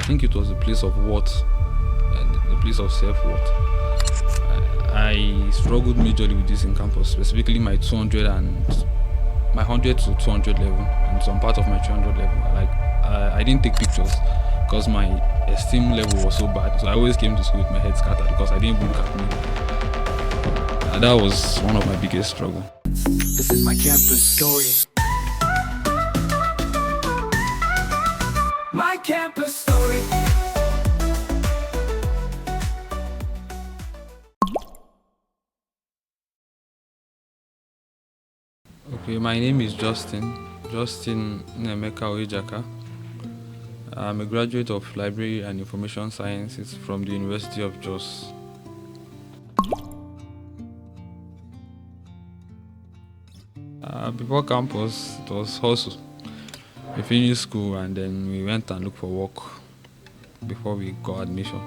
think it was a place of worth and a place of self-worth. I struggled majorly with this in campus, specifically my 200 and my 100 to 200 level and some part of my 300 level. I didn't take pictures because my esteem level was so bad. So I always came to school with my head scattered because I didn't even look at me. And that was one of my biggest struggle. This is my campus story. My campus story. Okay, my name is Justin Nemeka Oejaka. I'm a graduate of Library and Information Sciences from the University of Jos. Before campus, it was hustle. We finished school and then we went and looked for work before we got admission.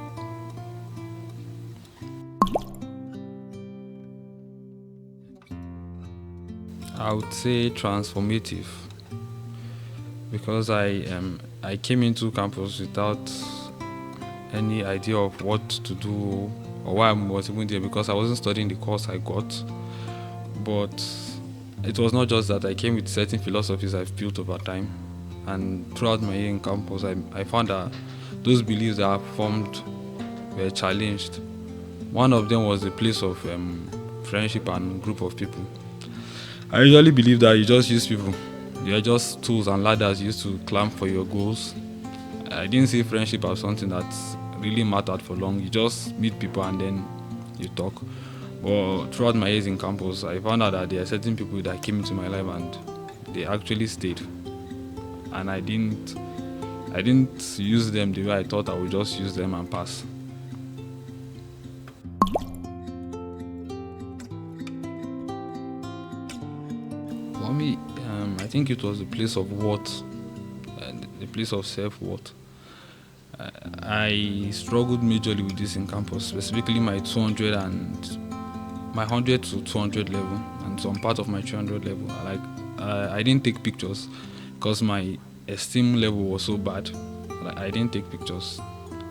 I would say transformative because I came into campus without any idea of what to do or why I was even there, because I wasn't studying the course I got. But it was not just that. I came with certain philosophies I've built over time, and throughout my year in campus I found that those beliefs that I formed were challenged. One of them was the place of friendship and group of people. I usually believe that you just use people. They are just tools and ladders used to climb for your goals. I didn't see friendship as something that really mattered for long. You just meet people and then you talk. But throughout my years in campus, I found out that there are certain people that came into my life and they actually stayed. And I didn't use them the way I thought I would just use them and pass. For me, I think it was a place of worth and a place of self-worth. I struggled majorly with this in campus, specifically my 200 and my 100 to 200 level and some part of my 300 level. I didn't take pictures because my esteem level was so bad. I didn't take pictures.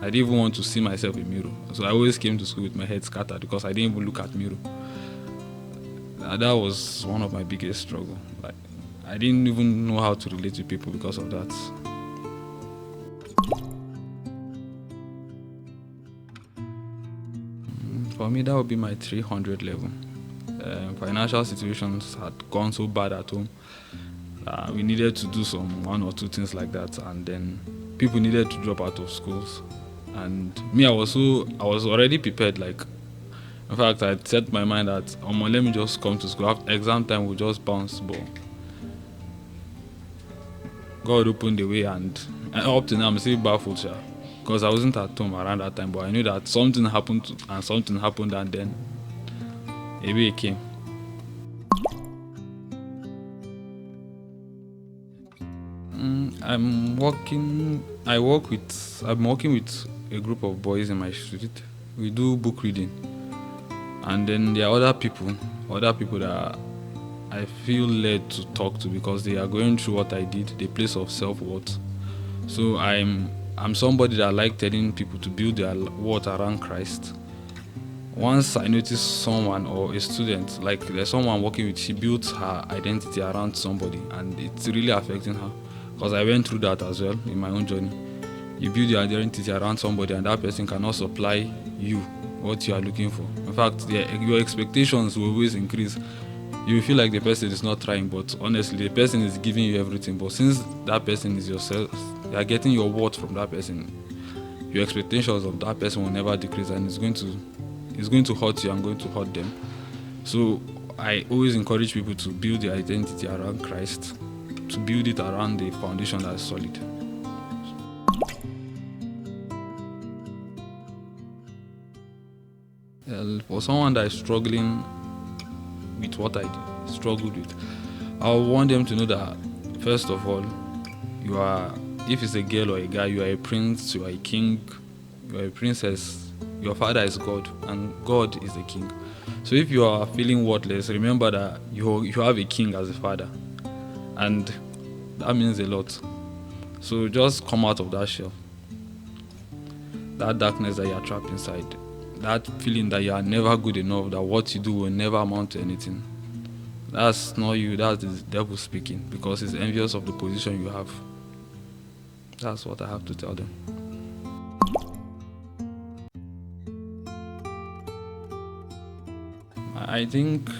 I didn't even want to see myself in mirror. So I always came to school with my head scattered because I didn't even look at mirror. That was one of my biggest struggle. I didn't even know how to relate to people because of that. For me, that would be my 300 level. Financial situations had gone so bad at home. We needed to do some one or two things like that, and then people needed to drop out of schools. And me, I was already prepared. In fact, I set my mind that let me just come to school. After exam time, we'll just bounce. But God opened the way, and up to now, I'm still baffled, because I wasn't at home around that time. But I knew that something happened, and then a way came. I'm working with a group of boys in my street. We do book reading, and then there are other people that I feel led to talk to because they are going through what I did, the place of self-worth. So I'm somebody that like telling people to build their worth around Christ. Once I notice someone or a student, there's someone working with, she built her identity around somebody, and it's really affecting her. Because I went through that as well in my own journey. You build your identity around somebody, and that person cannot supply you what you are looking for. In fact, your expectations will always increase. You feel like the person is not trying, but honestly, the person is giving you everything. But since that person is yourself, you are getting your worth from that person. Your expectations of that person will never decrease, and it's going to hurt you and going to hurt them. So I always encourage people to build their identity around Christ, to build it around the foundation that is solid. For someone that is struggling with what I struggled with, I want them to know that, first of all, if it's a girl or a guy, you are a prince, you are a king, you are a princess. Your father is God, and God is the king. So if you are feeling worthless, remember that you have a king as a father, and that means a lot. So just come out of that shell. that darkness that you are trapped inside, that feeling that you are never good enough, that what you do will never amount to anything. That's not you, that's the devil speaking, because he's envious of the position you have. That's what I have to tell them. I think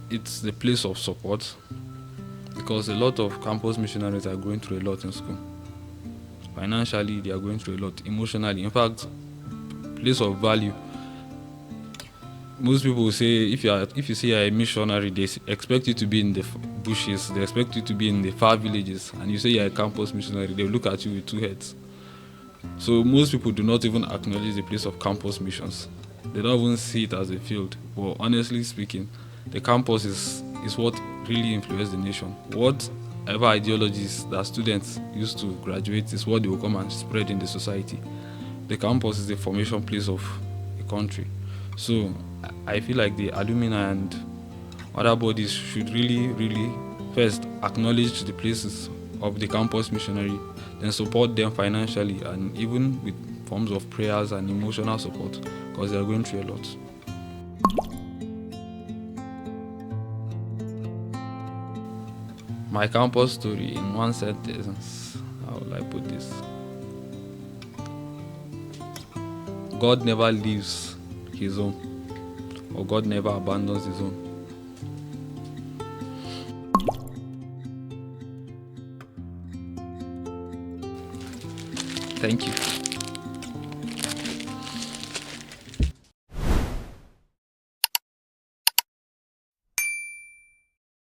it's the place of support, because a lot of campus missionaries are going through a lot in school. Financially, they are going through a lot. Emotionally, in fact, place of value. Most people say if you say you're a missionary, they expect you to be in the bushes, they expect you to be in the far villages, and you say you're a campus missionary, they look at you with two heads. So most people do not even acknowledge the place of campus missions. They don't even see it as a field. But honestly speaking, the campus is what really influenced the nation. Whatever ideologies that students used to graduate is what they will come and spread in the society. The campus is the formation place of a country. So I feel like the alumni and other bodies should really first acknowledge the places of the campus missionary, then support them financially and even with forms of prayers and emotional support, because they are going through a lot. My campus story in one sentence, how will I put this? God never leaves his own, or God never abandons his own. Thank you.